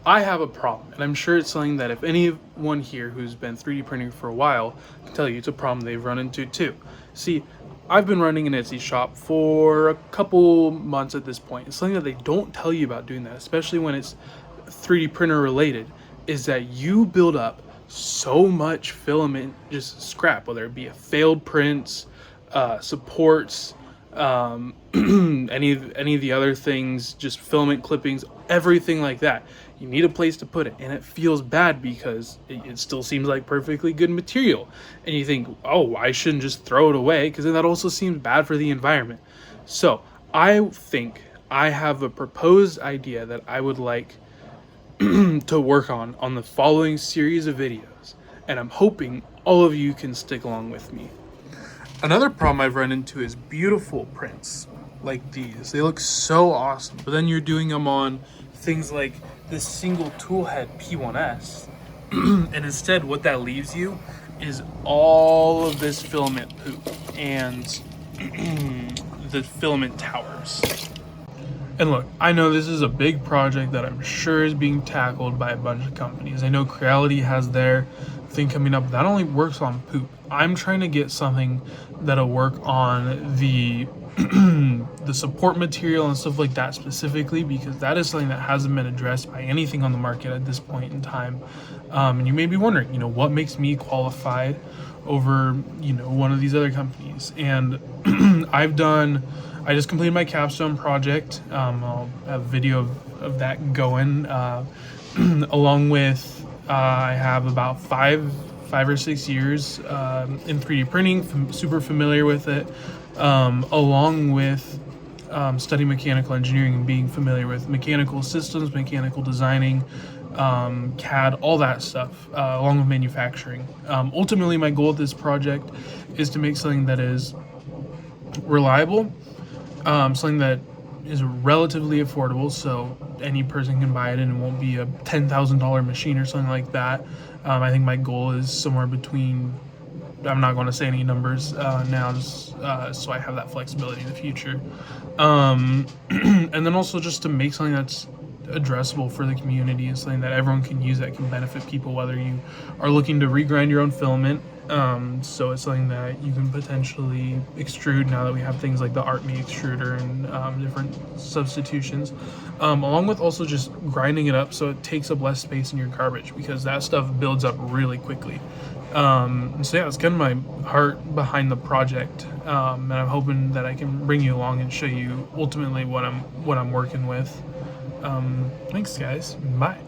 I have a problem, and I'm sure it's something that if anyone here who's been 3D printing for a while can tell you it's a problem they've run into too. See, I've been running an Etsy shop for a couple months at this point. It's something that they don't tell you about doing that, especially when it's 3D printer related, is that you build up so much filament, just scrap, whether it be a failed prints, supports, any of the other things, just filament clippings, everything like that. You need a place to put it, and it feels bad because it still seems like perfectly good material, and you think, oh, I shouldn't just throw it away, because then that also seems bad for the environment. So I think I have a proposed idea that I would like to work on the following series of videos, and I'm hoping all of you can stick along with me. Another problem I've run into is beautiful prints like these. They look so awesome, but then you're doing them on things like this single tool head P1S, and instead what that leaves you is all of this filament poop and the filament towers. And look, I know this is a big project that I'm sure is being tackled by a bunch of companies. I know Creality has their thing coming up that only works on poop. I'm trying to get something that'll work on the the support material and stuff like that specifically, because that is something that hasn't been addressed by anything on the market at this point in time. And you may be wondering, what makes me qualified over, one of these other companies. And I just completed my capstone project. I'll have a video of that going, along with I have about five or 6 years in 3D printing, super familiar with it, along with studying mechanical engineering and being familiar with mechanical systems, mechanical designing, CAD, all that stuff, along with manufacturing. Ultimately, my goal with this project is to make something that is reliable, something that is relatively affordable, so any person can buy it and it won't be a $10,000 machine or something like that. I think my goal is somewhere between, I'm not going to say any numbers now, just so I have that flexibility in the future. And then also just to make something that's addressable for the community and something that everyone can use that can benefit people, whether you are looking to regrind your own filament. So it's something that you can potentially extrude now that we have things like the ArtMe extruder and different substitutions, along with also just grinding it up so it takes up less space in your garbage, because that stuff builds up really quickly. So yeah, it's kind of my heart behind the project, and I'm hoping that I can bring you along and show you ultimately what I'm working with. Thanks guys, bye.